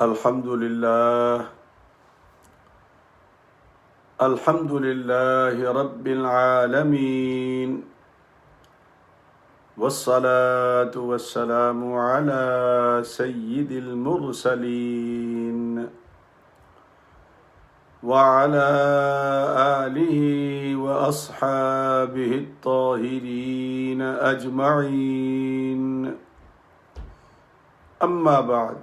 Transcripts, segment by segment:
الحمد لله رب العالمين والصلاة والسلام على سيد المرسلين وعلى آله وأصحابه الطاهرين أجمعين أما بعد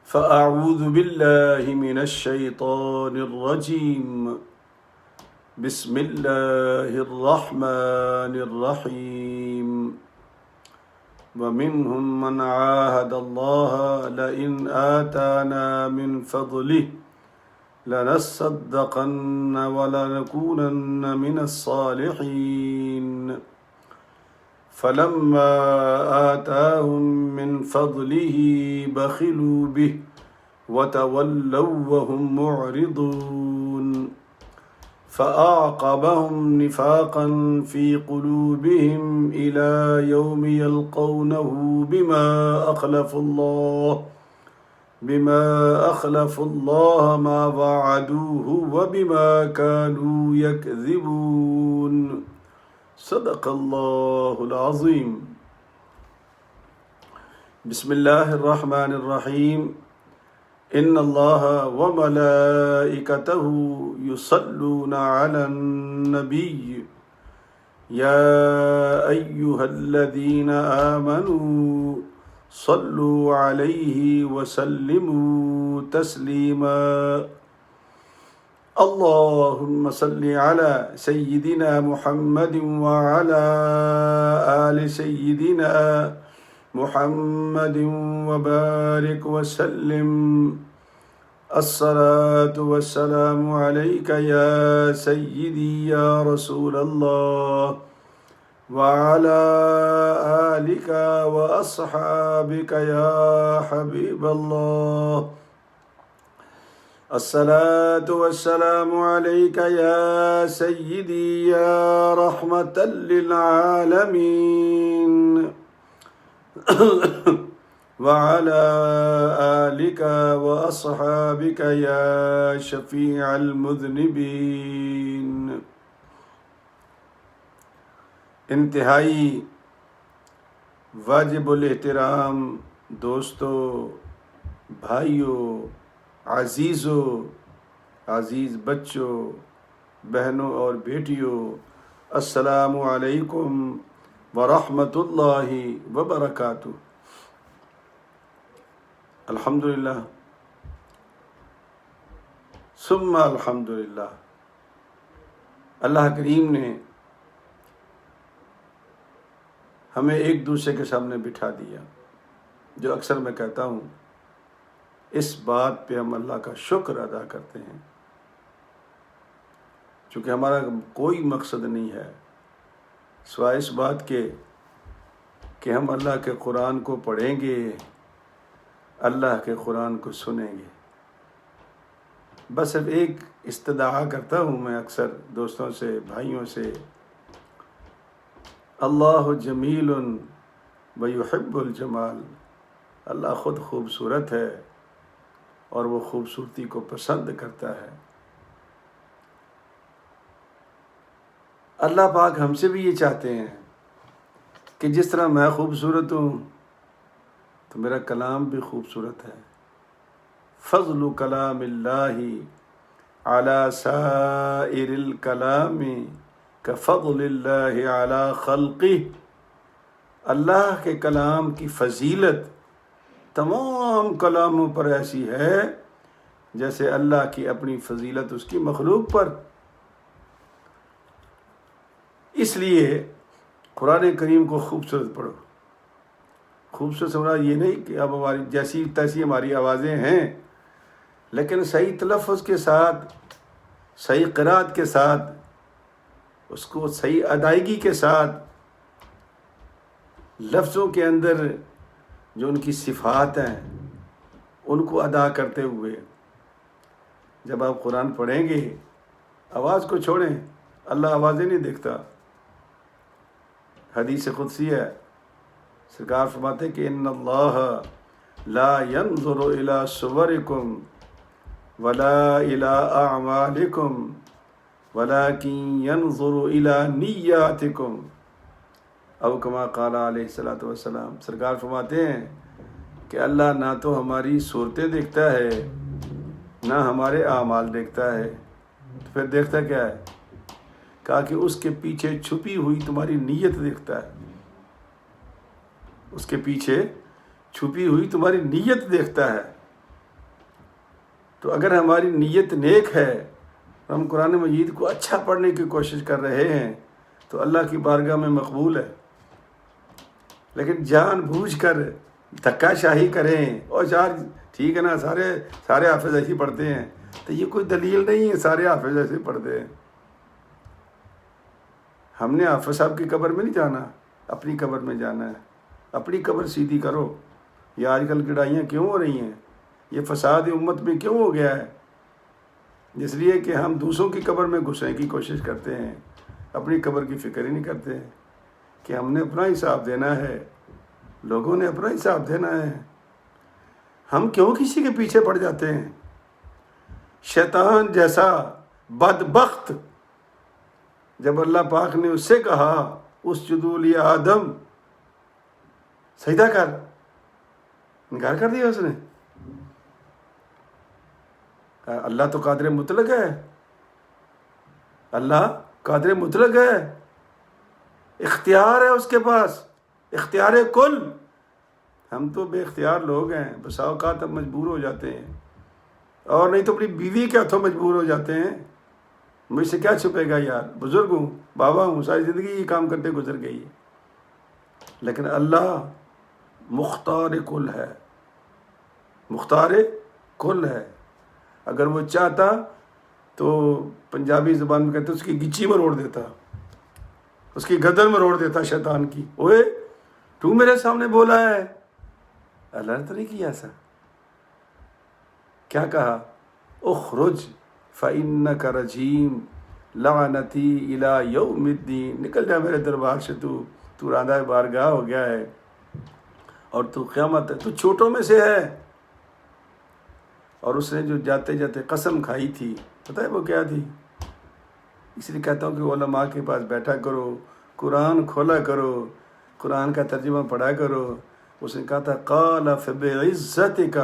فأعوذ بالله من الشيطان الرجيم بسم الله الرحمن الرحيم ومنهم من عاهد الله لئن آتانا من فضله لنصدقن ولنكونن من الصالحين فلما آتاهم من فضله بخلوا به وتولوا وهم معرضون فأعقبهم نفاقا في قلوبهم إلى يوم يلقونه بما أخلفوا الله ما وعدوه وبما كانوا يكذبون صدق اللہ العظیم۔ بسم اللہ الرحمن الرحیم۔ ان اللہ وملائکتہ یصلون علی النبی یا ایہا الذین آمنوا صلوا علیہ وسلموا تسلیما۔ اللهم صل على سيدنا محمد وعلى آل سيدنا محمد وبارك وسلم۔ الصلاة والسلام عليك يا سيدي يا رسول الله وعلى آلك وأصحابك يا حبيب الله۔ الصلاة والسلام عليك يا سيدي يا رحمة للعالمين وعلى آلك وأصحابك يا شفيع المذنبين۔ انتہائی واجب الاحترام دوستو، بھائیوں، عزیز بچوں، بہنوں اور بیٹیوں، السلام علیکم ورحمۃ اللہ وبرکاتہ۔ الحمدللہ ثم الحمدللہ، اللہ کریم نے ہمیں ایک دوسرے کے سامنے بٹھا دیا۔ جو اکثر میں کہتا ہوں، اس بات پہ ہم اللہ کا شکر ادا کرتے ہیں، چونکہ ہمارا کوئی مقصد نہیں ہے سوائے اس بات کے کہ ہم اللہ کے قرآن کو پڑھیں گے، اللہ کے قرآن کو سنیں گے۔ بس اب ایک استدعا کرتا ہوں میں اکثر دوستوں سے، بھائیوں سے، اللہ جمیل ویحب الجمال، اللہ خود خوبصورت ہے اور وہ خوبصورتی کو پسند کرتا ہے۔ اللہ پاک ہم سے بھی یہ چاہتے ہیں کہ جس طرح میں خوبصورت ہوں تو میرا کلام بھی خوبصورت ہے۔ فضل کلام اللہ علی سائر الکلام کفضل اللہ علی خلقہ۔ اللہ کے کلام کی فضیلت تمام کلاموں پر ایسی ہے جیسے اللہ کی اپنی فضیلت اس کی مخلوق پر۔ اس لیے قرآن کریم کو خوبصورت پڑھو۔ خوبصورت سے مراد یہ نہیں کہ اب ہماری جیسی تیسی ہماری آوازیں ہیں، لیکن صحیح تلفظ کے ساتھ، صحیح قرات کے ساتھ، اس کو صحیح ادائیگی کے ساتھ، لفظوں کے اندر جو ان کی صفات ہیں ان کو ادا کرتے ہوئے جب آپ قرآن پڑھیں گے، آواز کو چھوڑیں، اللہ آوازیں نہیں دیکھتا۔ حدیث قدسی ہے، سرکار فرماتے کہ ان اللہ لا ينظر الى صورکم ولا الى اعمالکم ولكن ينظر الى نیاتکم، او کما قال علیہ الصلوۃ والسلام۔ سرکار فرماتے ہیں کہ اللہ نہ تو ہماری صورتیں دیکھتا ہے نہ ہمارے اعمال دیکھتا ہے، تو پھر دیکھتا کیا ہے؟ کہا کہ اس کے پیچھے چھپی ہوئی تمہاری نیت دیکھتا ہے، اس کے پیچھے چھپی ہوئی تمہاری نیت دیکھتا ہے۔ تو اگر ہماری نیت نیک ہے، ہم قرآن مجید کو اچھا پڑھنے کی کوشش کر رہے ہیں، تو اللہ کی بارگاہ میں مقبول ہے۔ لیکن جان بوجھ کر دھکا شاہی کریں اور یار ٹھیک ہے نا، سارے حافظ ایسے ہی پڑھتے ہیں، تو یہ کوئی دلیل نہیں ہے سارے حافظ ایسے پڑھتے ہیں۔ ہم نے حافظ صاحب کی قبر میں نہیں جانا، اپنی قبر میں جانا ہے۔ اپنی قبر سیدھی کرو۔ یہ آج کل لڑائیاں کیوں ہو رہی ہیں؟ یہ فساد امت میں کیوں ہو گیا ہے؟ اس لیے کہ ہم دوسروں کی قبر میں گھسنے کی کوشش کرتے ہیں، اپنی قبر کی فکر ہی نہیں کرتے کہ ہم نے اپنا حساب دینا ہے، لوگوں نے اپنا حساب دینا ہے۔ ہم کیوں کسی کے پیچھے پڑ جاتے ہیں؟ شیطان جیسا بدبخت، جب اللہ پاک نے اس سے کہا اسجدوا لآدم، سجدہ کر، انکار کر دیا اس نے۔ اللہ تو قادر مطلق ہے، اللہ قادر مطلق ہے، اختیار ہے اس کے پاس، اختیار کل۔ ہم تو بے اختیار لوگ ہیں، بسا اوقات ہم مجبور ہو جاتے ہیں، اور نہیں تو اپنی بیوی کے ہاتھوں مجبور ہو جاتے ہیں۔ مجھ سے کیا چھپے گا یار، بزرگ ہوں، بابا ہوں، ساری زندگی یہ کام کرتے گزر گئی ہے۔ لیکن اللہ مختار کل ہے، مختار کل ہے۔ اگر وہ چاہتا تو پنجابی زبان میں کہتے اس کی گچی میں روڑ دیتا، اس کی گردن میں روڑ دیتا شیطان کی۔ اوے تو میرے سامنے بولا ہے، اللہ نے تو نہیں کیا ایسا۔ کیا کہا؟ اخرج فإنک رجیم لعنتی الی یوم الدین، نکل جا میرے دربار سے، تو راندہ بارگاہ ہو گیا ہے اور تو قیامت ہے، تو چھوٹوں میں سے ہے۔ اور اس نے جو جاتے جاتے قسم کھائی تھی، پتہ ہے وہ کیا تھی؟ اس لیے کہتا ہوں کہ علماء کے پاس بیٹھا کرو، قرآن کھولا کرو، قرآن کا ترجمہ پڑھا کرو۔ اس نے کہا تھا قال فبعزتک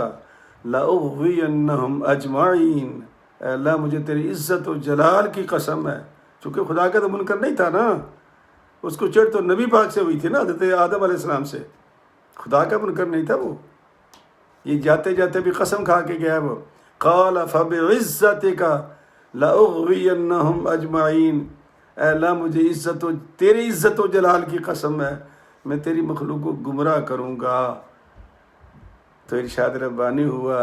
لأغوینہم اجمعین، اے اللہ مجھے تیری عزت و جلال کی قسم ہے، چونکہ خدا کا تو منکر نہیں تھا نا، اس کو چڑھ تو نبی پاک سے ہوئی تھی نا، حضرت آدم علیہ السلام سے، خدا کا منکر نہیں تھا وہ۔ یہ جاتے جاتے بھی قسم کھا کے گیا وہ، قال فبعزتک لأغوینہم اجمعین، اے اللہ مجھے تیری عزت و جلال کی قسم ہے، میں تیری مخلوق کو گمراہ کروں گا۔ تو ارشاد ربانی ہوا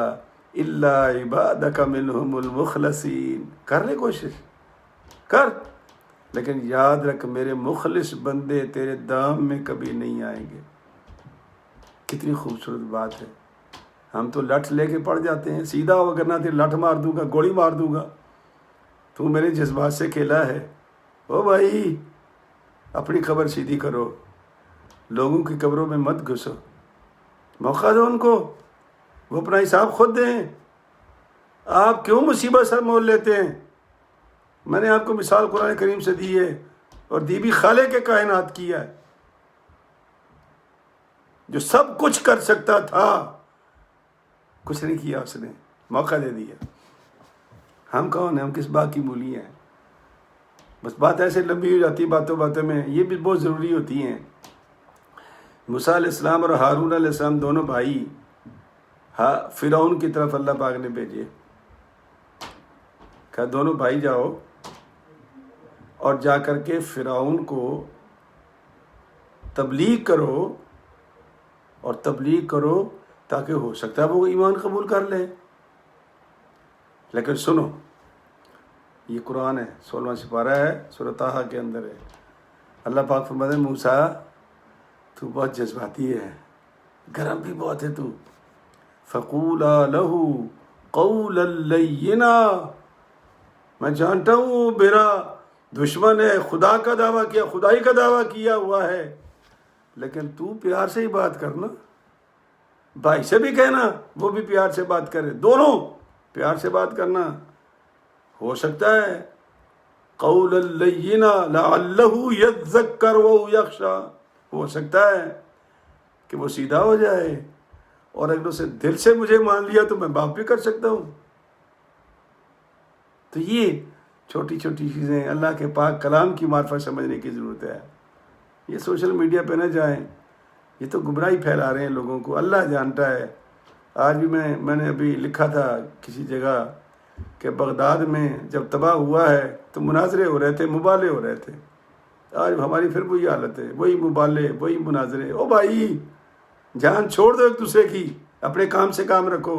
الا عبادک منہم المخلصین، کر لے کوشش کر، لیکن یاد رکھ میرے مخلص بندے تیرے دام میں کبھی نہیں آئیں گے۔ کتنی خوبصورت بات ہے۔ ہم تو لٹھ لے کے پڑ جاتے ہیں، سیدھا ہو کرنا تیرے لٹھ مار دوں گا، گولی مار دوں گا، تو میرے جذبات سے کھیلا ہے۔ او بھائی اپنی قبر سیدھی کرو، لوگوں کی قبروں میں مت گھسو، موقع دو ان کو، وہ اپنا حساب خود دیں۔ آپ کیوں مصیبت سر مول لیتے ہیں؟ میں نے آپ کو مثال قرآن کریم سے دی ہے، اور دی بھی خالق کے کائنات کی ہے، جو سب کچھ کر سکتا تھا، کچھ نہیں کیا، اس نے موقع دے دیا۔ ہم کون ہیں؟ ہم کس بات کی مولی ہیں؟ بس بات ایسے لمبی ہو جاتی ہے باتوں باتوں میں، یہ بھی بہت ضروری ہوتی ہیں۔ موسیٰ علیہ السلام اور ہارون علیہ السلام دونوں بھائی فرعون کی طرف اللہ پاک نے بھیجے، کہا دونوں بھائی جاؤ اور جا کر کے فرعون کو تبلیغ کرو، اور تبلیغ کرو تاکہ ہو سکتا ہے وہ ایمان قبول کر لے۔ لیکن سنو، یہ قرآن ہے، 16واں سپارہ ہے، سورۃ طٰہٰ کے اندر ہے۔ اللہ پاک فرماتے ہیں موسیٰ تو بہت جذباتی ہے، گرم بھی بہت ہے تو، فَقُولَا لَهُ قَوْلًا لَيِّنًا، میں جانتا ہوں میرا دشمن ہے، خدا کا دعویٰ کیا، خدائی کا دعویٰ کیا ہوا ہے، لیکن تو پیار سے ہی بات کرنا، بھائی سے بھی کہنا وہ بھی پیار سے بات کرے، دونوں پیار سے بات کرنا۔ ہو سکتا ہے قول لینا لعلہ یذکر و یخشی، ہو سکتا ہے کہ وہ سیدھا ہو جائے، اور اگر اسے دل سے مجھے مان لیا تو میں معاف بھی کر سکتا ہوں۔ تو یہ چھوٹی چھوٹی چیزیں اللہ کے پاک کلام کی معرفت سمجھنے کی ضرورت ہے۔ یہ سوشل میڈیا پہ نہ جائیں، یہ تو گمراہی پھیلا رہے ہیں لوگوں کو، اللہ جانتا ہے۔ آج بھی میں نے ابھی لکھا تھا کسی جگہ کہ بغداد میں جب تباہ ہوا ہے تو مناظرے ہو رہے تھے، مبالے ہو رہے تھے۔ آج ہماری پھر وہی حالت ہے، وہی مبالے، وہی مناظرے۔ او بھائی، جان چھوڑ دو ایک دوسرے کی، اپنے کام سے کام رکھو،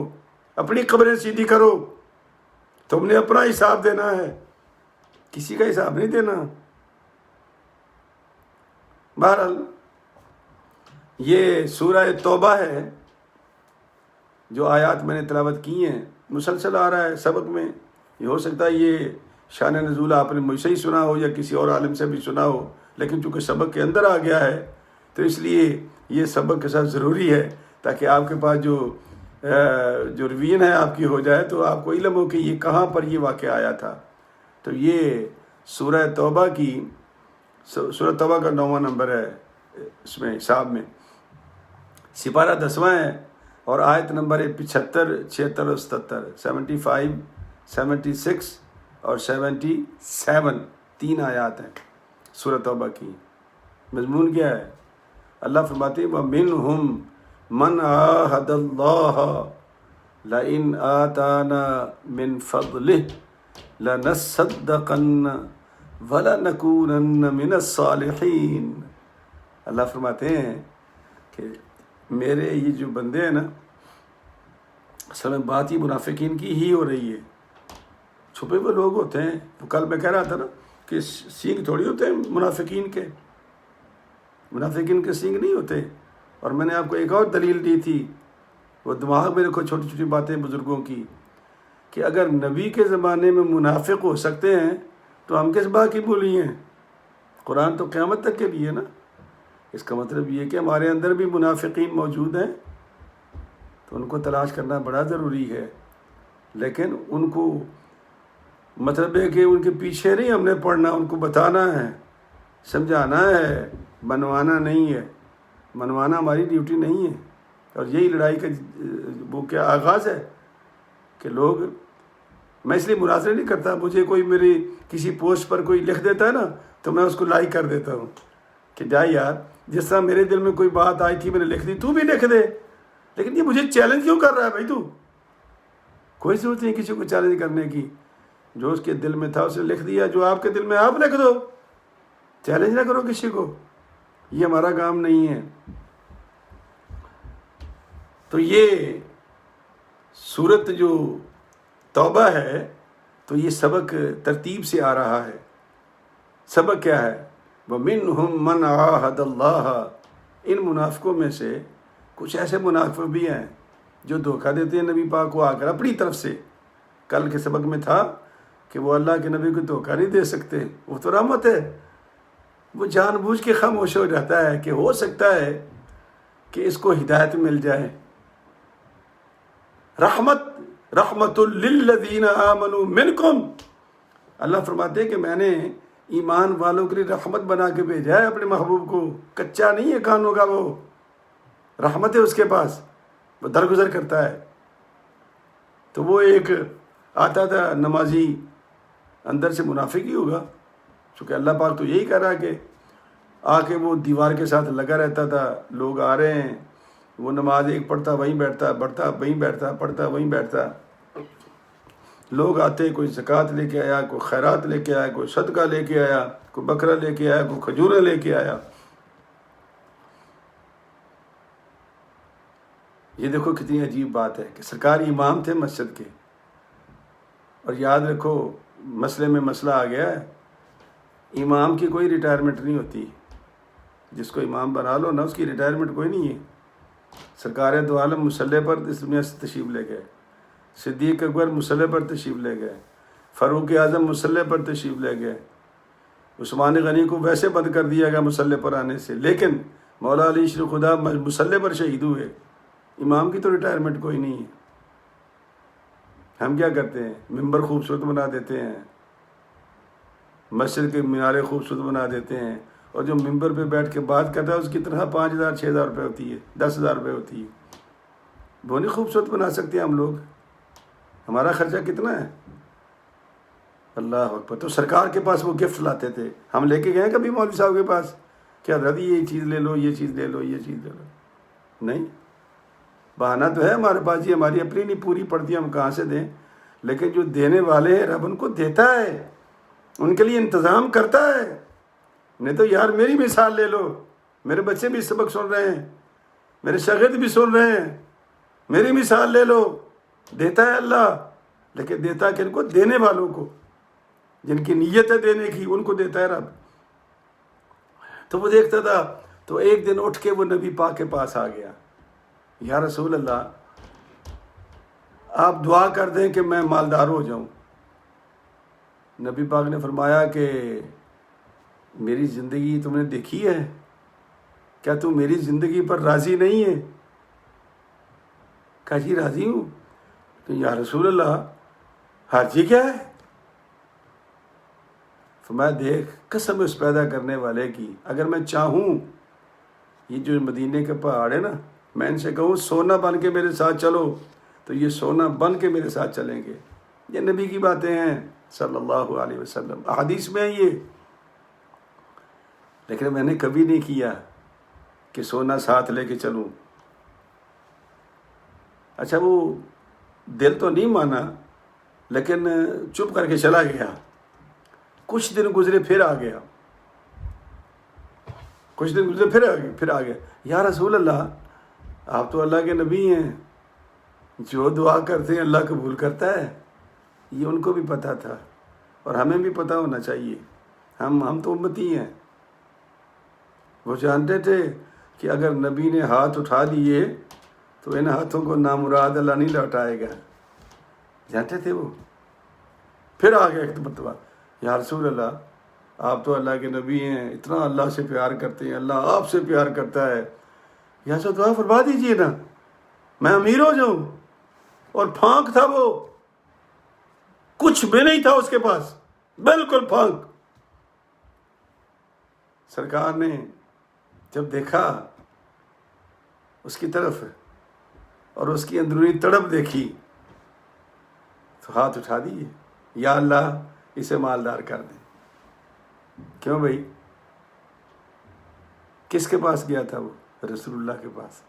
اپنی قبریں سیدھی کرو۔ تم نے اپنا حساب دینا ہے، کسی کا حساب نہیں دینا۔ بہرحال یہ سورہ توبہ ہے، جو آیات میں نے تلاوت کی ہیں، مسلسل آ رہا ہے سبق میں۔ یہ ہو سکتا ہے یہ شان نزول آپ نے مجھ سے ہی سنا ہو یا کسی اور عالم سے بھی سنا ہو، لیکن چونکہ سبق کے اندر آ گیا ہے تو اس لیے یہ سبق کے ساتھ ضروری ہے، تاکہ آپ کے پاس جو روین ہے آپ کی ہو جائے، تو آپ کو علم ہو کہ یہ کہاں پر یہ واقعہ آیا تھا۔ تو یہ سورہ توبہ کا 9واں نمبر ہے اس میں حساب میں، سپارہ 10واں ہے، اور آیت نمبر ہے 75، 76 اور 77، 75، 76 اور 77، 3 آیات ہیں سورہ توبہ کی۔ مضمون کیا ہے؟ اللہ فرماتے ہیں وَمِنْهُمْ مَنْ عَاهَدَ اللَّهَ لَئِنْ آتَانَا مِنْ فَضْلِهِ لَنَصَّدَّقَنَّ وَلَنَكُونَنَّ مِنَ الصَّالِحِينَ۔ اللہ فرماتے ہیں کہ میرے یہ جو بندے ہیں نا، اصل میں بات ہی منافقین کی ہی ہو رہی ہے۔ چھپے ہوئے لوگ ہوتے ہیں، وہ کل میں کہہ رہا تھا نا کہ سینگ تھوڑی ہوتے ہیں منافقین کے سینگ نہیں ہوتے۔ اور میں نے آپ کو ایک اور دلیل دی تھی، وہ دماغ میں رکھو چھوٹی چھوٹی باتیں بزرگوں کی، کہ اگر نبی کے زمانے میں منافق ہو سکتے ہیں تو ہم کس بات کی بولی ہیں؟ قرآن تو قیامت تک کے لیے ہے نا۔ اس کا مطلب یہ کہ ہمارے اندر بھی منافقین موجود ہیں، تو ان کو تلاش کرنا بڑا ضروری ہے، لیکن ان کو مطلب ہے کہ ان کے پیچھے نہیں ہم نے پڑھنا، ان کو بتانا ہے، سمجھانا ہے، منوانا نہیں ہے۔ منوانا ہماری ڈیوٹی نہیں ہے، اور یہی لڑائی کا وہ کیا آغاز ہے کہ لوگ، میں اس لیے مناظرے نہیں کرتا، مجھے کوئی میری کسی پوسٹ پر کوئی لکھ دیتا ہے نا تو میں اس کو لائک کر دیتا ہوں کہ جا یار، جس طرح میرے دل میں کوئی بات آئی تھی میں نے لکھ دی، تو بھی لکھ دے، لیکن یہ مجھے چیلنج کیوں کر رہا ہے بھائی؟ تو کوئی ضرورت نہیں کسی کو چیلنج کرنے کی، جو اس کے دل میں تھا اسے لکھ دیا، جو آپ کے دل میں آپ لکھ دو، چیلنج نہ کرو کسی کو، یہ ہمارا کام نہیں ہے۔ تو یہ سورت جو توبہ ہے تو یہ سبق ترتیب سے آ رہا ہے۔ سبق کیا ہے؟ وَمِنْهُمْ مَنْ عَاهَدَ اللَّهَ، ان منافقوں میں سے کچھ ایسے منافق بھی ہیں جو دھوکہ دیتے ہیں نبی پاک کو آ کر اپنی طرف سے۔ کل کے سبق میں تھا کہ وہ اللہ کے نبی کو دھوکہ نہیں دے سکتے، وہ تو رحمت ہے، وہ جان بوجھ کے خاموش ہو جاتا ہے کہ ہو سکتا ہے کہ اس کو ہدایت مل جائے۔ رحمت للذین آمنوا منکم، اللہ فرماتے ہیں کہ میں نے ایمان والوں کے لیے رحمت بنا کے بھیجا ہے اپنے محبوب کو، کچا نہیں ہے کانوں کا، وہ رحمت ہے اس کے پاس، وہ درگزر کرتا ہے۔ تو وہ ایک آتا تھا نمازی، اندر سے منافق ہی ہوگا، چونکہ اللہ پاک تو یہی کہہ رہا ہے کہ آ کے وہ دیوار کے ساتھ لگا رہتا تھا، لوگ آ رہے ہیں، وہ نماز ایک پڑھتا وہیں بیٹھتا، پڑھتا وہیں بیٹھتا، پڑھتا وہیں بیٹھتا، لوگ آتے، کوئی زکوٰۃ لے کے آیا، کوئی خیرات لے کے آیا، کوئی صدقہ لے کے آیا، کوئی بکرا لے کے آیا، کوئی کھجوریں لے کے آیا۔ یہ دیکھو کتنی عجیب بات ہے کہ سرکاری امام تھے مسجد کے، اور یاد رکھو مسئلے میں مسئلہ آ گیا ہے، امام کی کوئی ریٹائرمنٹ نہیں ہوتی، جس کو امام بنا لو نا اس کی ریٹائرمنٹ کوئی نہیں ہے۔ سرکار دو عالم مسلح پر اس دنیا سے تشریف لے گئے، صدیق اکبر مسلح پر تشریف لے گئے، فاروق اعظم مسلح پر تشریف لے گئے، عثمان غنی کو ویسے بند کر دیا گیا مسلح پر آنے سے، لیکن مولا علی شیر خدا مسلح پر شہید ہوئے۔ امام کی تو ریٹائرمنٹ کوئی نہیں ہے. ہم کیا کرتے ہیں؟ ممبر خوبصورت بنا دیتے ہیں، مسجد کے مینارے خوبصورت بنا دیتے ہیں، اور جو ممبر پہ بیٹھ کے بات کرتا ہے اس کی تنخواہ 5,000 6,000 روپے ہوتی ہے، 10,000 روپے ہوتی ہے. وہ نہیں خوبصورت بنا سکتے ہم لوگ؟ ہمارا خرچہ کتنا ہے؟ اللہ اکبر. تو سرکار کے پاس وہ گفٹ لاتے تھے. ہم لے کے گئے کبھی مولوی صاحب کے پاس کہ حضرت یہ چیز لے لو، یہ چیز لے لو، یہ چیز لے لو؟ نہیں. بہانہ تو ہے ہمارے پاس، جی ہماری اپنی نہیں پوری پڑتی، ہم کہاں سے دیں؟ لیکن جو دینے والے ہیں رب ان کو دیتا ہے، ان کے لیے انتظام کرتا ہے. نہیں تو یار میری مثال لے لو، میرے بچے بھی سبق سن رہے ہیں، میرے شاگرد بھی سن رہے ہیں، میری مثال لے لو. دیتا ہے اللہ، لیکن دیتا ہے کہ ان کو دینے والوں کو، جن کی نیت ہے دینے کی، ان کو دیتا ہے رب. تو وہ دیکھتا تھا. تو ایک دن اٹھ کے وہ نبی پاک کے پاس آ گیا. یا رسول اللہ، آپ دعا کر دیں کہ میں مالدار ہو جاؤں. نبی پاک نے فرمایا کہ میری زندگی تم نے دیکھی ہے؟ کیا تم میری زندگی پر راضی نہیں ہے؟ کہا جی راضی ہوں. کہ یا رسول اللہ حاجی کیا ہے؟ فرمایا دیکھ، قسم اس پیدا کرنے والے کی، اگر میں چاہوں یہ جو مدینے کے پہاڑ ہے نا، میں ان سے کہوں سونا بن کے میرے ساتھ چلو تو یہ سونا بن کے میرے ساتھ چلیں گے. یہ نبی کی باتیں ہیں صلی اللہ علیہ وسلم، احادیث میں ہیں یہ. لیکن میں نے کبھی نہیں کیا کہ سونا ساتھ لے کے چلوں. اچھا وہ دل تو نہیں مانا، لیکن چپ کر کے چلا گیا. کچھ دن گزرے پھر آ گیا، کچھ دن گزرے پھر آ گیا. یا رسول اللہ، آپ تو اللہ کے نبی ہیں، جو دعا کرتے ہیں اللہ قبول کرتا ہے. یہ ان کو بھی پتہ تھا اور ہمیں بھی پتہ ہونا چاہیے. ہم تو امتی ہیں. وہ جانتے تھے کہ اگر نبی نے ہاتھ اٹھا دیے تو ان ہاتھوں کو نامراد اللہ نہیں لوٹائے گا. جانتے تھے وہ. پھر آ گیا ایک مرتبہ، یا رسول اللہ آپ تو اللہ کے نبی ہیں، اتنا اللہ سے پیار کرتے ہیں، اللہ آپ سے پیار کرتا ہے، یا سو دعا فرما دیجیے نا، میں امیر ہو جاؤں. اور پھانک تھا وہ، کچھ بھی نہیں تھا اس کے پاس، بالکل پھانک. سرکار نے جب دیکھا اس کی طرف اور اس کی اندرونی تڑپ دیکھی تو ہاتھ اٹھا دیے، یا اللہ اسے مالدار کر دیں. کیوں بھائی؟ کس کے پاس گیا تھا وہ؟ رسول اللہ کے پاس.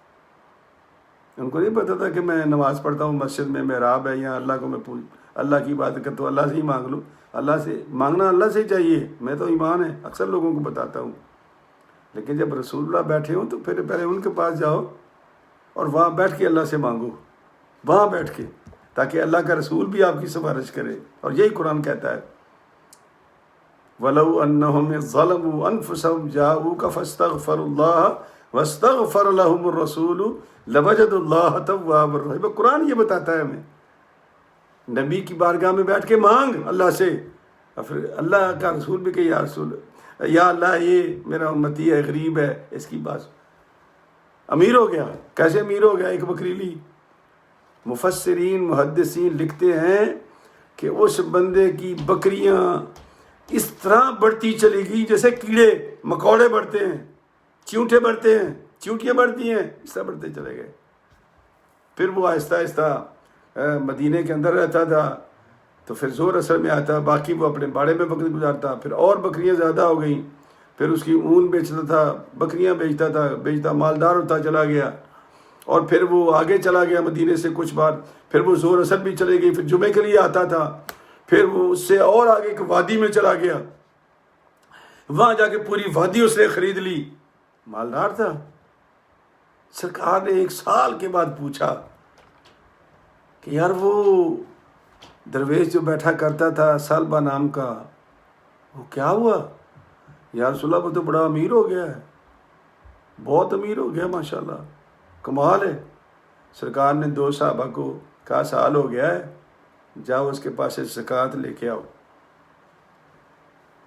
ان کو نہیں پتا تھا کہ میں نماز پڑھتا ہوں مسجد میں، محراب ہے، یا اللہ کو میں اللہ کی بات کرتا ہوں، اللہ سے ہی مانگ لوں. اللہ سے مانگنا اللہ سے ہی چاہیے، میں تو ایمان ہے اکثر لوگوں کو بتاتا ہوں. لیکن جب رسول اللہ بیٹھے ہوں تو پھر پہلے ان کے پاس جاؤ اور وہاں بیٹھ کے اللہ سے مانگو، وہاں بیٹھ کے، تاکہ اللہ کا رسول بھی آپ کی سفارش کرے. اور یہی قرآن کہتا ہے وَلَوْ أَنَّهُمْ ظَلَمُوا أَنفُسَهُمْ جَاءُوكَ فَاسْتَغْفَرُوا اللَّهَ وَاسْتَغْفَرَ لَهُمُ الرَّسُولُ لَوَجَدُوا اللَّهَ تَوَّابًا رَحِيمًا. قرآن یہ بتاتا ہے ہمیں، نبی کی بارگاہ میں بیٹھ کے مانگ اللہ سے. پھر اللہ کا رسول بھی کہ یا رسول، یا اللہ یہ میرا امتی ہے، غریب ہے، اس کی بات. امیر ہو گیا. کیسے امیر ہو گیا؟ ایک بکری لی. مفسرین محدثین لکھتے ہیں کہ اس بندے کی بکریاں اس طرح بڑھتی چلی گئی جیسے کیڑے مکوڑے بڑھتے ہیں، چیونٹے بڑھتے ہیں، چیونٹیاں بڑھتی ہیں، اس طرح بڑھتے چلے گئے. پھر وہ آہستہ آہستہ مدینے کے اندر رہتا تھا تو پھر زور اثر میں آتا، باقی وہ اپنے باڑے میں وقت گزارتا. پھر اور بکریاں زیادہ ہو گئیں، پھر اس کی اون بیچتا تھا، بکریاں بیچتا مالدار ہوتا چلا گیا. اور پھر وہ آگے چلا گیا مدینے سے کچھ بار، پھر وہ زور اثر بھی چلے گئی. پھر جمعے کے لیے آتا تھا، پھر وہ اس سے اور آگے ایک وادی میں چلا گیا، وہاں جا کے پوری وادی اس نے خرید لی. مالدار تھا. سرکار نے 1 سال کے بعد پوچھا کہ یار وہ درویش جو بیٹھا کرتا تھا سالبہ نام کا، وہ کیا ہوا؟ یا رسول اللہ وہ تو بڑا امیر ہو گیا ہے، بہت امیر ہو گیا، ماشاءاللہ، کمال ہے. سرکار نے 2 صحابہ کو کہا سال ہو گیا ہے، جاؤ اس کے پاس سے زکوٰۃ لے کے آؤ.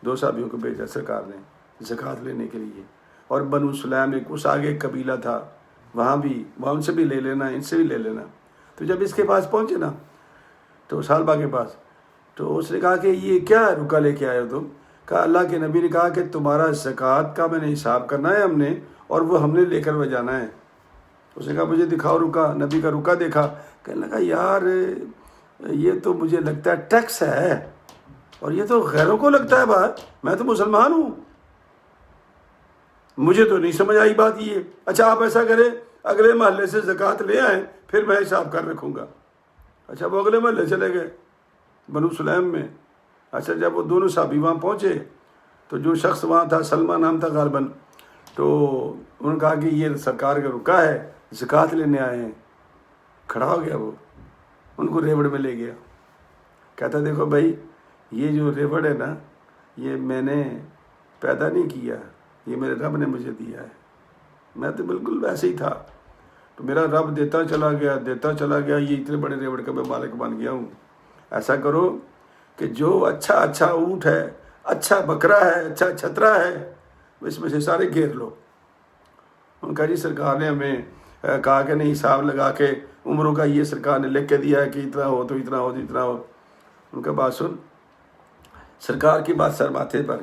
2 صحابیوں کو بھیجا سرکار نے زکوٰۃ لینے کے لیے. اور بنو سلیم ایک اس آگے قبیلہ تھا، وہاں بھی وہاں ان سے بھی لے لینا، ان سے بھی لے لینا۔ تو جب اس کے پاس پہنچے نا، تو سالبہ کے پاس، تو اس نے کہا کہ یہ کیا رکا لے کے آئے ہو تم؟ کہا اللہ کے نبی نے کہا کہ تمہارا زکوٰۃ کا میں نے حساب کرنا ہے ہم نے، اور وہ ہم نے لے کر وہ جانا ہے۔ اس نے کہا مجھے دکھاؤ رکا۔ نبی کا رکا دیکھا، کہنے لگا یار یہ تو مجھے لگتا ہے ٹیکس ہے، اور یہ تو غیروں کو لگتا ہے بات، میں تو مسلمان ہوں، مجھے تو نہیں سمجھ آئی بات یہ۔ اچھا آپ ایسا کریں اگلے محلے سے زکوٰۃ لے آئیں، پھر میں حساب کر رکھوں گا۔ اچھا وہ اگلے محلے چلے گئے بنو سلیم میں۔ اچھا جب وہ دونوں صحابی وہاں پہنچے تو جو شخص وہاں تھا، سلمہ نام تھا غالباً، تو انہوں نے کہا کہ یہ سرکار کا رکا ہے، زکوٰۃ لینے آئے ہیں۔ کھڑا ہو گیا وہ، ان کو ریوڑ میں لے گیا، کہتا دیکھو بھائی یہ جو ریوڑ ہے نا، یہ میں نے پیدا نہیں کیا، یہ میرے رب نے مجھے دیا ہے، میں تو بالکل ویسے ہی تھا، تو میرا رب دیتا چلا گیا، یہ اتنے بڑے ریوڑ کا میں مالک بن گیا ہوں۔ ایسا کرو کہ جو اچھا اونٹ ہے، اچھا بکرا ہے، اچھا چھترا ہے، اس میں سے سارے گھیر لو۔ ان کا جی سرکار نے ہمیں کہا کہ نہیں، حساب لگا کے عمروں کا یہ سرکار نے لکھ کے دیا ہے کہ اتنا ہو تو اتنا ہو تو اتنا ہو۔ ان کا بات سن، سرکار کی بات سر ماتھے پر،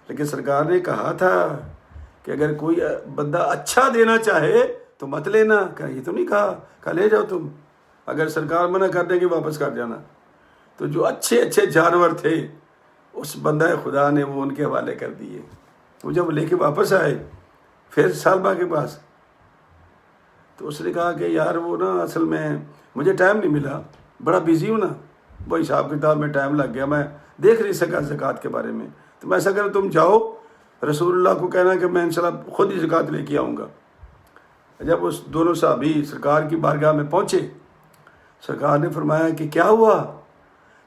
لیکن سرکار نے کہا تھا کہ اگر کوئی بندہ اچھا دینا چاہے تو مت لینا۔ کہا یہ تو نہیں کہا، کہا لے جاؤ تم، اگر سرکار منع کر دے کہ واپس کر جانا۔ تو جو اچھے جانور تھے اس بندہ خدا نے وہ ان کے حوالے کر دیے۔ وہ جب لے کے واپس آئے پھر سالبہ کے پاس، تو اس نے کہا کہ یار وہ نا اصل میں مجھے ٹائم نہیں ملا، بڑا بیزی ہوں نا، وہ حساب کتاب میں ٹائم لگ گیا، میں دیکھ نہیں سکا زکوٰۃ کے بارے میں۔ تو میں ایسا کروں تم جاؤ رسول اللہ کو کہنا کہ میں انشاءاللہ خود ہی زکوٰۃ لے کے آؤں گا۔ جب اس دونوں صحابی سرکار کی بارگاہ میں پہنچے، سرکار نے فرمایا کہ کیا ہوا؟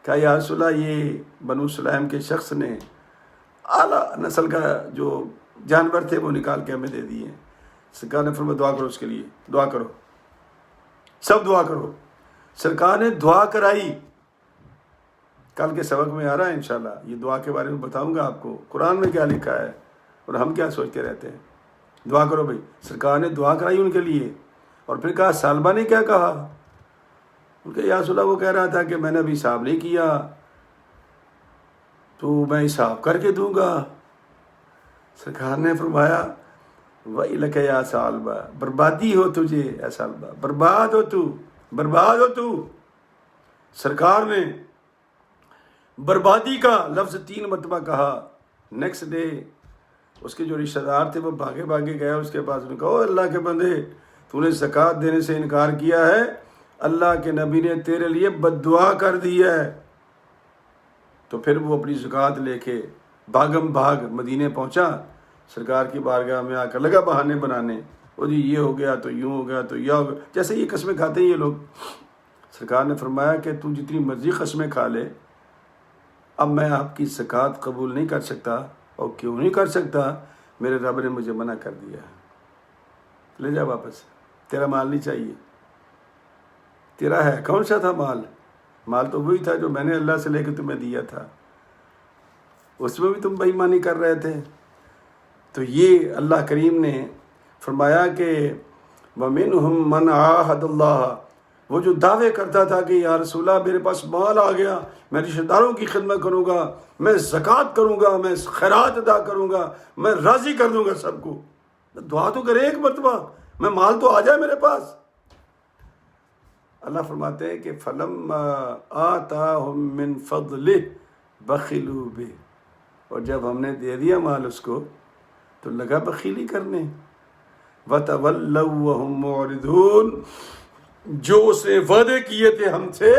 کہا یا رسول اللہ یہ بنو سلیم کے شخص نے اعلیٰ نسل کا جو جانور تھے وہ نکال کے ہمیں دے دیے۔ سرکار نے فرمایا دعا کرو اس کے لیے، دعا کرو، سب دعا کرو۔ سرکار نے دعا کرائی۔ کل کے سبق میں آ رہا ہے انشاءاللہ، یہ دعا کے بارے میں بتاؤں گا آپ کو قرآن میں کیا لکھا ہے اور ہم کیا سوچتے رہتے ہیں۔ دعا کرو بھائی۔ سرکار نے دعا کرائی ان کے لیے، اور پھر کہا سالبہ نے کیا کہا؟ ان کے یا رسول اللہ وہ کہہ رہا تھا کہ میں نے ابھی حساب نہیں کیا تو میں حساب کر کے دوں گا۔ سرکار نے فرمایا وَإِلَكَ يَا سالبہ، بربادی ہو تجھے اے سالبہ، برباد ہو تو۔ سرکار نے بربادی کا لفظ 3 مرتبہ کہا۔ نیکسٹ ڈے اس کے جو رشتہ دار تھے وہ بھاگے گئے اس کے پاس، نے کہا اللہ کے بندے تو نے زکوٰۃ دینے سے انکار کیا ہے، اللہ کے نبی نے تیرے لیے بد دعا کر دی ہے۔ تو پھر وہ اپنی زکوٰۃ لے کے بھاگم بھاگ مدینے پہنچا، سرکار کی بارگاہ میں آ کر لگا بہانے بنانے، وہ جی یہ ہو گیا تو یوں ہو گیا تو یہ ہو گیا، جیسے یہ قسمیں کھاتے ہیں یہ لوگ۔ سرکار نے فرمایا کہ تو جتنی مرضی قسمیں کھا لے، اب میں آپ کی زکوٰۃ قبول نہیں کر سکتا۔ اور کیوں نہیں کر سکتا؟ میرے رب نے مجھے منع کر دیا۔ لے جا واپس، تیرا مال نہیں چاہیے۔ تیرا ہے کون سا تھا مال؟ مال تو وہی تھا جو میں نے اللہ سے لے کے تمہیں دیا تھا، اس میں بھی تم بے ایمانی کر رہے تھے۔ تو یہ اللہ کریم نے فرمایا کہ وَمِنْهُمْ مَنْ عَاهَدَ اللَّهَ، وہ جو دعوے کرتا تھا کہ یا رسول اللہ میرے پاس مال آ گیا، میں رشتہ داروں کی خدمت کروں گا، میں زکوٰۃ کروں گا، میں خیرات ادا کروں گا، میں راضی کر دوں گا سب کو۔ دعا تو کرے ایک مرتبہ، میں مال تو آ جائے میرے پاس۔ اللہ فرماتے ہیں کہ فَلَمَّا آتَاهُم مِّن فَضْلِهِ بَخِلُوا بِهِ، اور جب ہم نے دے دیا مال اس کو تو لگا بخیلی کرنے۔ وَتَوَلَّوْا وَهُمْ مُعْرِضُونَ، جو اس نے وعدے کیے تھے ہم سے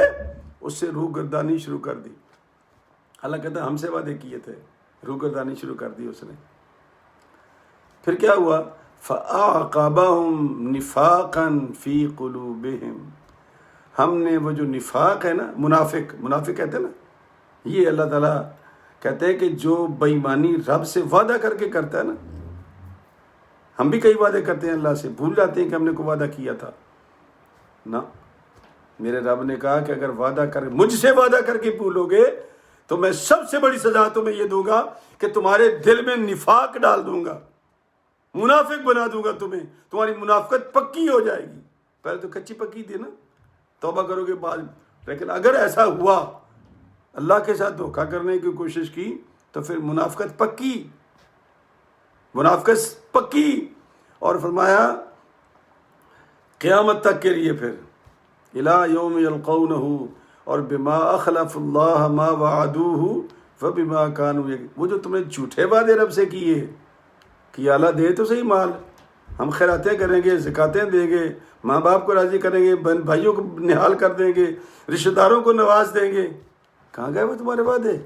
اس سے روح گردانی شروع کر دی۔ اللہ کہتا ہے ہم سے وعدے کیے تھے، روح گردانی شروع کر دی اس نے۔ پھر کیا ہوا؟ فَأَعْقَبَهُمْ نِفَاقًا فِي قُلُوبِهِمْ، ہم نے وہ جو نفاق ہے نا، منافق کہتے ہیں نا، یہ اللہ تعالیٰ کہتے ہیں کہ جو بے ایمانی رب سے وعدہ کر کے کرتا ہے نا، ہم بھی کئی وعدے کرتے ہیں اللہ سے، بھول جاتے ہیں کہ ہم نے کوئی وعدہ کیا تھا نا۔ میرے رب نے کہا کہ اگر مجھ سے وعدہ کر کے بھولو گے تو میں سب سے بڑی سزا تمہیں یہ دوں گا کہ تمہارے دل میں نفاق ڈال دوں گا، منافق بنا دوں گا تمہیں، تمہاری منافقت پکی ہو جائے گی۔ پہلے تو کچی پکی تھی نا، توبہ کرو گے بعد، لیکن اگر ایسا ہوا اللہ کے ساتھ دھوکہ کرنے کی کوشش کی تو پھر منافقت پکی، منافقت پکی۔ اور فرمایا قیامت تک کے لیے پھر الی یوم یلقونہ، اور بما اخلف اللہ ما وعدوہ فبما کانوا، وہ جو تم نے جھوٹے وعدے رب سے کیے کہ اللہ دے تو صحیح مال، ہم خیراتیں کریں گے، زکاتیں دیں گے، ماں باپ کو راضی کریں گے، بہن بھائیوں کو نہال کر دیں گے، رشتہ داروں کو نواز دیں گے، کہاں گئے وہ تمہارے وعدے؟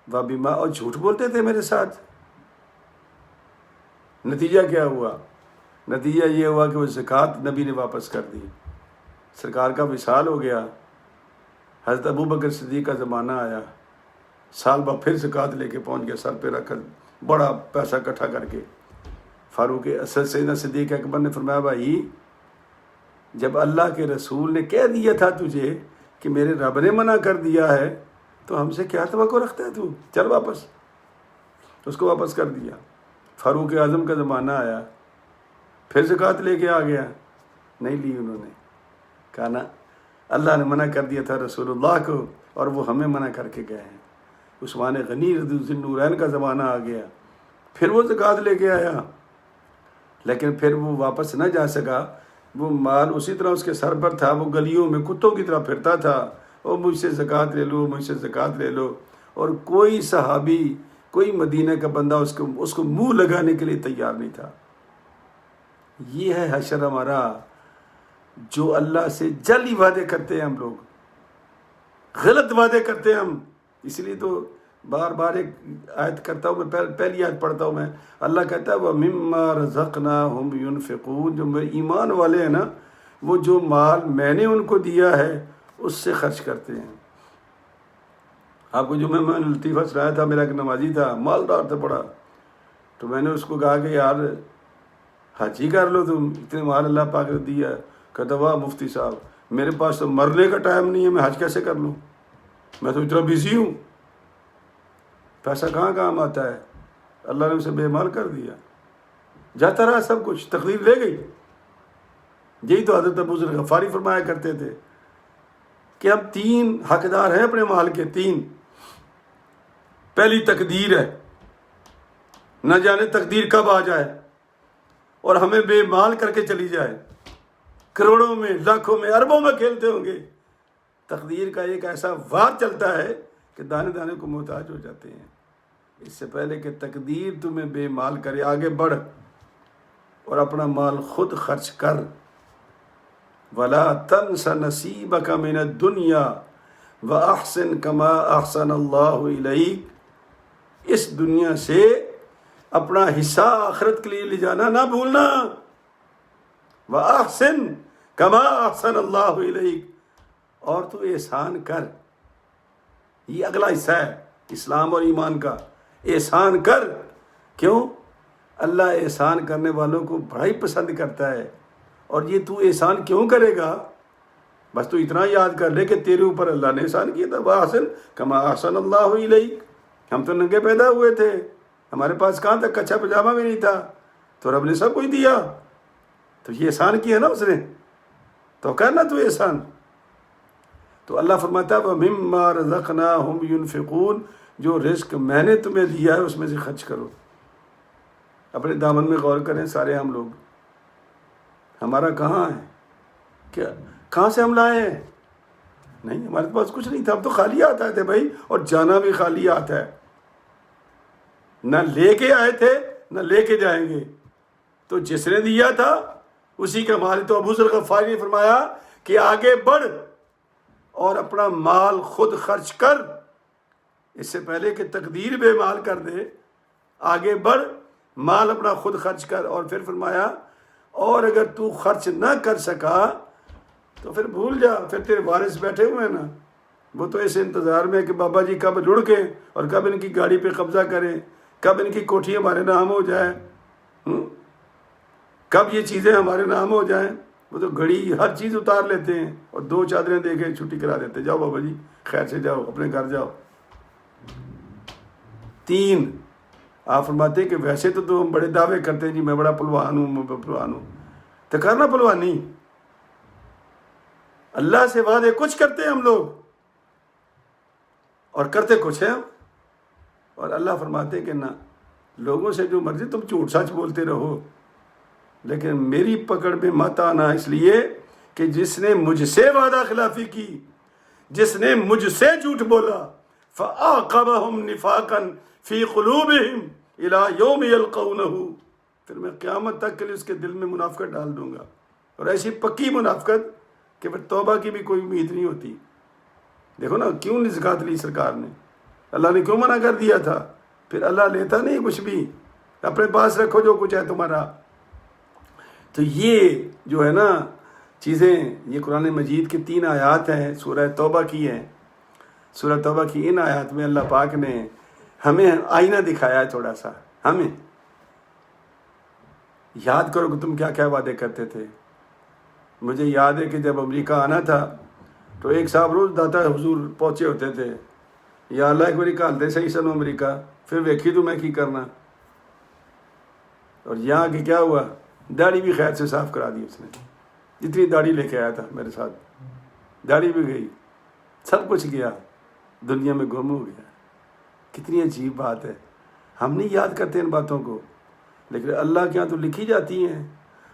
وبما، اور جھوٹ بولتے تھے میرے ساتھ۔ نتیجہ کیا ہوا؟ نتیجہ یہ ہوا کہ وہ زکوٰۃ نبی نے واپس کر دی، سرکار کا وصال ہو گیا، حضرت ابو بکر صدیق کا زمانہ آیا، سال بعد پھر زکوٰۃ لے کے پہنچ گیا، سر پہ رکھ کر بڑا پیسہ اکٹھا کر کے۔ فاروق اسد سیدنا صدیق اکبر نے فرمایا بھائی جب اللہ کے رسول نے کہہ دیا تھا تجھے کہ میرے رب نے منع کر دیا ہے تو ہم سے کیا توقع رکھتا ہے تو، چل واپس۔ اس کو واپس کر دیا۔ فاروق اعظم کا زمانہ آیا، پھر زکوٰۃ لے کے آ گیا، نہیں لی انہوں نے، کہا نا اللہ نے منع کر دیا تھا رسول اللہ کو اور وہ ہمیں منع کر کے گئے ہیں۔ عثمان غنی رضی اللہ عنہ نورین کا زمانہ آ گیا، پھر وہ زکوٰۃ لے کے آیا، لیکن پھر وہ واپس نہ جا سکا، وہ مال اسی طرح اس کے سر پر تھا، وہ گلیوں میں کتوں کی طرح پھرتا تھا، وہ مجھ سے زکوٰۃ لے لو، مجھ سے زکوٰۃ لے لو، اور کوئی صحابی، کوئی مدینہ کا بندہ اس کو منہ لگانے کے لیے تیار نہیں تھا۔ یہ ہے حشر ہمارا، جو اللہ سے جعلی وعدے کرتے ہیں ہم لوگ، غلط وعدے کرتے ہیں ہم۔ اس لیے تو بار بار ایک آیت کرتا ہوں میں، پہلی آیت پڑھتا ہوں میں، اللہ کہتا ہے وَمِمَّا رَزَقْنَاهُمْ يُنْفِقُونَ، جو میرے ایمان والے ہیں نا وہ جو مال میں نے ان کو دیا ہے اس سے خرچ کرتے ہیں۔ آپ کو جو میں نے لطیفہ سنایا تھا، میرا ایک نمازی تھا، مالدار تھا بڑا، تو میں نے اس کو کہا کہ یار حج ہی کر لو تم، اتنے مال اللہ پاک نے دیا ہے۔ کہتا واہ مفتی صاحب میرے پاس تو مرنے کا ٹائم نہیں ہے، میں حج کیسے کر لوں، میں تو اتنا بزی ہوں، پیسہ کہاں کام آتا ہے، اللہ نے اسے بے مال کر دیا، جاتا رہا سب کچھ، تقدیر لے گئی۔ یہی تو حضرت ابو ذر غفاری فرمایا کرتے تھے کہ ہم تین حقدار ہیں اپنے مال کے، تین۔ پہلی تقدیر ہے، نہ جانے تقدیر کب آ جائے اور ہمیں بے مال کر کے چلی جائے، کروڑوں میں، لاکھوں میں، اربوں میں کھیلتے ہوں گے۔ تقدیر کا ایک ایسا وار چلتا ہے کہ دانے دانے کو محتاج ہو جاتے ہیں۔ اس سے پہلے کہ تقدیر تمہیں بے مال کرے، آگے بڑھ اور اپنا مال خود خرچ کر۔ وَلَا تَنْسَ نَصِيبَكَ مِنَ الدُّنْيَا وَأَحْسِنْ كَمَا أَحْسَنَ اللَّهُ إِلَيْكَ، اس دنیا سے اپنا حصہ آخرت کے لیے لے جانا نہ بھولنا۔ وَأَحْسِنْ كَمَا أَحْسَنَ اللَّهُ إِلَيْكَ، اور تو احسان کر۔ یہ اگلا حصہ ہے اسلام اور ایمان کا، احسان کر۔ کیوں؟ اللہ احسان کرنے والوں کو بڑا ہی پسند کرتا ہے۔ اور یہ تو احسان کیوں کرے گا؟ بس تو اتنا یاد کر لے کہ تیرے اوپر اللہ نے احسان کیا تھا، وَأَحْسِنْ كَمَا أَحْسَنَ اللَّهُ إِلَيْكَ۔ ہم تو ننگے پیدا ہوئے تھے، ہمارے پاس کہاں تک کچا پجامہ بھی نہیں تھا، تو رب نے سب کچھ دیا، تو یہ احسان کیا نا اس نے، تو کرنا تو احسان۔ تو اللہ فرماتا ہے وَمِمَّا رَزَقْنَاهُمْ يُنْفِقُونَ، جو رزق میں نے تمہیں دیا ہے اس میں سے خرچ کرو۔ اپنے دامن میں غور کریں سارے ہم لوگ، ہمارا کہاں ہے؟ کیا کہاں سے ہم لائے ہیں؟ نہیں، ہمارے پاس کچھ نہیں تھا، ہم تو خالی آتا تھے بھائی، اور جانا بھی خالی آتا ہے، نہ لے کے آئے تھے نہ لے کے جائیں گے۔ تو جس نے دیا تھا اسی کا مال۔ تو ابو ذر غفاری نے فرمایا کہ آگے بڑھ اور اپنا مال خود خرچ کر، اس سے پہلے کہ تقدیر بے مال کر دے، آگے بڑھ، مال اپنا خود خرچ کر۔ اور پھر فرمایا اور اگر تو خرچ نہ کر سکا تو پھر بھول جا، پھر تیرے وارث بیٹھے ہوئے ہیں نا، وہ تو ایسے انتظار میں کہ بابا جی کب لڑکیں اور کب ان کی گاڑی پہ قبضہ کریں، کب ان کی کوٹھی ہمارے نام ہو جائے، کب یہ چیزیں ہمارے نام ہو جائیں۔ وہ تو گھڑی ہر چیز اتار لیتے ہیں اور 2 چادریں دے کے چھٹی کرا دیتے، جاؤ بابا جی خیر سے جاؤ، اپنے گھر جاؤ۔ 3 آپ فرماتے ہیں کہ ویسے تو ہم بڑے دعوے کرتے ہیں جی میں بڑا پلوان ہوں، میں پلوان ہوں، تو کرنا پلوانی، اللہ سے وعدے کچھ کرتے ہیں ہم لوگ اور کرتے کچھ ہیں ہم، اور اللہ فرماتے کہ نہ، لوگوں سے جو مرضی تم جھوٹ سچ بولتے رہو لیکن میری پکڑ میں مت آنا، اس لیے کہ جس نے مجھ سے وعدہ خلافی کی، جس نے مجھ سے جھوٹ بولا، فَأَعْقَبَهُمْ نِفَاقًا فِي قُلُوبِهِمْ إِلَىٰ يَوْمِ يَلْقَوْنَهُ، پھر میں قیامت تک کے لیے اس کے دل میں منافقت ڈال دوں گا، اور ایسی پکی منافقت کہ پھر توبہ کی بھی کوئی امید نہیں ہوتی۔ دیکھو نا کیوں نہیں زکوٰۃ لی سرکار نے، اللہ نے کیوں منع کر دیا تھا؟ پھر اللہ لیتا نہیں کچھ بھی، اپنے پاس رکھو جو کچھ ہے تمہارا۔ تو یہ جو ہے نا چیزیں، یہ قرآن مجید کی 3 آیات ہیں، سورہ توبہ کی ہیں۔ سورہ توبہ کی ان آیات میں اللہ پاک نے ہمیں آئینہ دکھایا ہے تھوڑا سا، ہمیں یاد کرو کہ تم کیا کیا وعدے کرتے تھے۔ مجھے یاد ہے کہ جب امریکہ آنا تھا تو ایک صاحب روز داتا حضور پہنچے ہوتے تھے، یا اللہ ایک باری کالتے صحیح سنو امریکہ، پھر ویکھی تو میں کی کرنا۔ اور یہاں کہ کیا ہوا، داڑھی بھی خیر سے صاف کرا دی اس نے، جتنی داڑھی لے کے آیا تھا میرے ساتھ، داڑھی بھی گئی، سب کچھ گیا، دنیا میں گم ہو گیا۔ کتنی عجیب بات ہے، ہم نہیں یاد کرتے ان باتوں کو، لیکن اللہ کے ہاں تو لکھی جاتی ہیں۔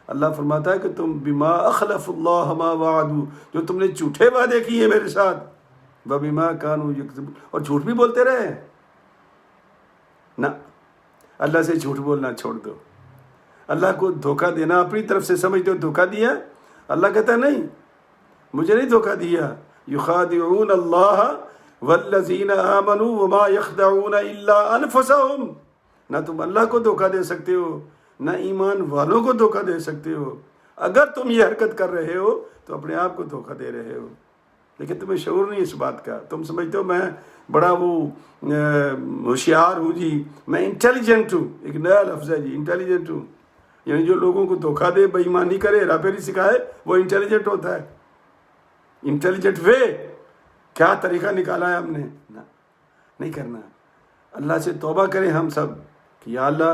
اللہ فرماتا ہے کہ تم بما اخلف اللہ ما وعدوا، جو تم نے جھوٹے وعدے کیے میرے ساتھ، وبما كانوا يكذبون، اور جھوٹ بھی بولتے رہے نہ۔ اللہ سے جھوٹ بولنا چھوڑ دو، اللہ کو دھوکہ دینا اپنی طرف سے سمجھتے ہو دھوکہ دیا، اللہ کہتا ہے نہیں، مجھے نہیں دھوکہ دیا۔ یخادعون اللہ والذین آمنوا وما یخدعون الا انفسهم، نہ تم اللہ کو دھوکہ دے سکتے ہو نہ ایمان والوں کو دھوکہ دے سکتے ہو۔ اگر تم یہ حرکت کر رہے ہو تو اپنے آپ کو دھوکہ دے رہے ہو، لیکن تمہیں شعور نہیں اس بات کا، تم سمجھتے ہو میں بڑا وہ ہوشیار ہوں جی، میں انٹیلیجنٹ ہوں، ایک نیا لفظ ہے جی، انٹیلیجنٹ ہوں، یعنی جو لوگوں کو دھوکہ دے، بے ایمانی کرے، ہیرا پھیری سکھائے، وہ انٹیلیجنٹ ہوتا ہے۔ انٹیلیجنٹ وے کیا طریقہ نکالا ہے ہم نے، نہیں کرنا۔ اللہ سے توبہ کریں ہم سب کہ یا اللہ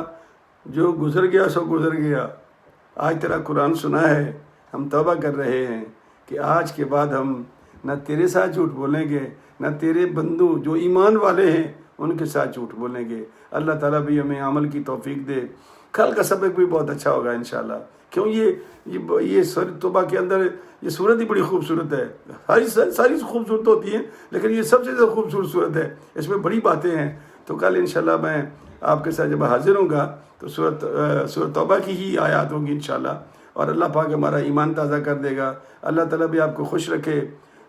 جو گزر گیا سو گزر گیا، آج تیرا قرآن سنا ہے، ہم توبہ کر رہے ہیں کہ آج کے بعد ہم نہ تیرے ساتھ جھوٹ بولیں گے، نہ تیرے بندوں جو ایمان والے ہیں ان کے ساتھ جھوٹ بولیں گے۔ اللہ تعالیٰ بھی ہمیں عمل کی توفیق دے۔ کل کا سبق بھی بہت اچھا ہوگا انشاءاللہ، کیوں یہ سورۃ توبہ کے اندر یہ صورت ہی بڑی خوبصورت ہے، ساری خوبصورت ہوتی ہیں لیکن یہ سب سے زیادہ خوبصورت صورت ہے، اس میں بڑی باتیں ہیں۔ تو کل انشاءاللہ میں آپ کے ساتھ جب حاضر ہوں گا تو سورۃ توبہ کی ہی آیات ہوں گی انشاءاللہ، اور اللہ پاک ہمارا ایمان تازہ کر دے گا۔ اللہ تعالیٰ بھی آپ کو خوش رکھے۔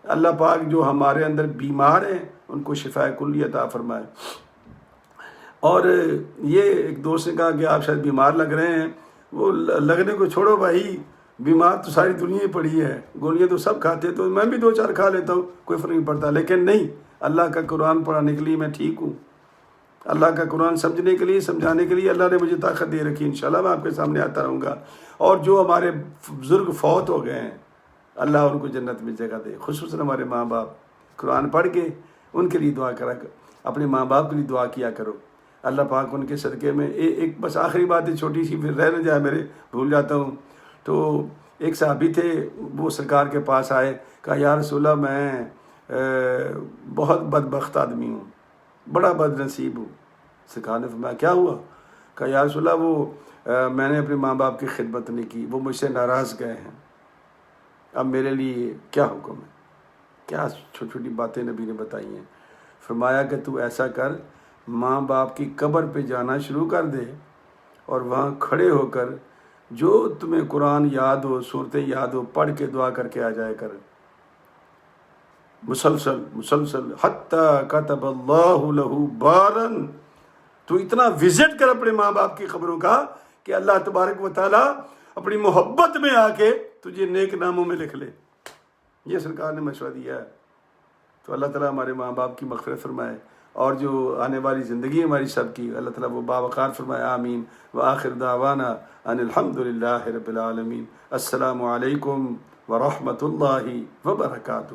اللہ پاک جو ہمارے اندر بیمار ہیں ان کو شفاء کلی عطا فرمائے۔ اور یہ ایک دوست نے کہا کہ آپ شاید بیمار لگ رہے ہیں، وہ لگنے کو چھوڑو بھائی، بیمار تو ساری دنیا ہی پڑی ہے، گولیاں تو سب کھاتے، تو میں بھی 2-4 کھا لیتا ہوں، کوئی فرق نہیں پڑتا، لیکن نہیں، اللہ کا قرآن پڑھانے کے لیے میں ٹھیک ہوں، اللہ کا قرآن سمجھنے کے لیے، سمجھانے کے لیے اللہ نے مجھے طاقت دے رکھی۔ انشاءاللہ میں آپ کے سامنے آتا رہوں گا۔ اور جو ہمارے بزرگ فوت ہو گئے ہیں اللہ ان کو جنت میں جگہ دے، خصوصاً ہمارے ماں باپ، قرآن پڑھ کے ان کے لیے دعا کرا، اپنے ماں باپ کے لیے دعا کیا کرو، اللہ پاک ان کے صدقے میں۔ ایک بس آخری بات ہے چھوٹی سی، پھر رہ نہ جائے میرے، بھول جاتا ہوں۔ تو ایک صحابی تھے، وہ سرکار کے پاس آئے، کہا یا رسول اللہ میں بہت بدبخت آدمی ہوں، بڑا بد نصیب ہوں۔ سرکار نے فرمایا کیا ہوا؟ کہا یا رسول اللہ وہ میں نے اپنے ماں باپ کی خدمت نہیں کی، وہ مجھ سے ناراض گئے ہیں، اب میرے لیے کیا حکم ہے؟ کیا چھوٹی چھوٹی باتیں نبی نے بتائی ہیں۔ فرمایا کہ تو ایسا کر، ماں باپ کی قبر پہ جانا شروع کر دے اور وہاں کھڑے ہو کر جو تمہیں قرآن یاد ہو، صورتیں یاد ہو، پڑھ کے دعا کر کے آ جائے کر، مسلسل حتیٰ کتب اللہ لہ بارن۔ تو اتنا وزٹ کر اپنے ماں باپ کی قبروں کا کہ اللہ تبارک و تعالیٰ اپنی محبت میں آ کے تجھے نیک ناموں میں لکھ لے۔ یہ سرکار نے مشورہ دیا ہے۔ تو اللہ تعالیٰ ہمارے ماں باپ کی مغفرت فرمائے، اور جو آنے والی زندگی ہماری سب کی اللہ تعالیٰ وہ باوقار فرمائے، آمین۔ وآخر دعوانا ان الحمد للہ رب العالمین۔ السلام علیکم ورحمۃ اللہ وبرکاتہ۔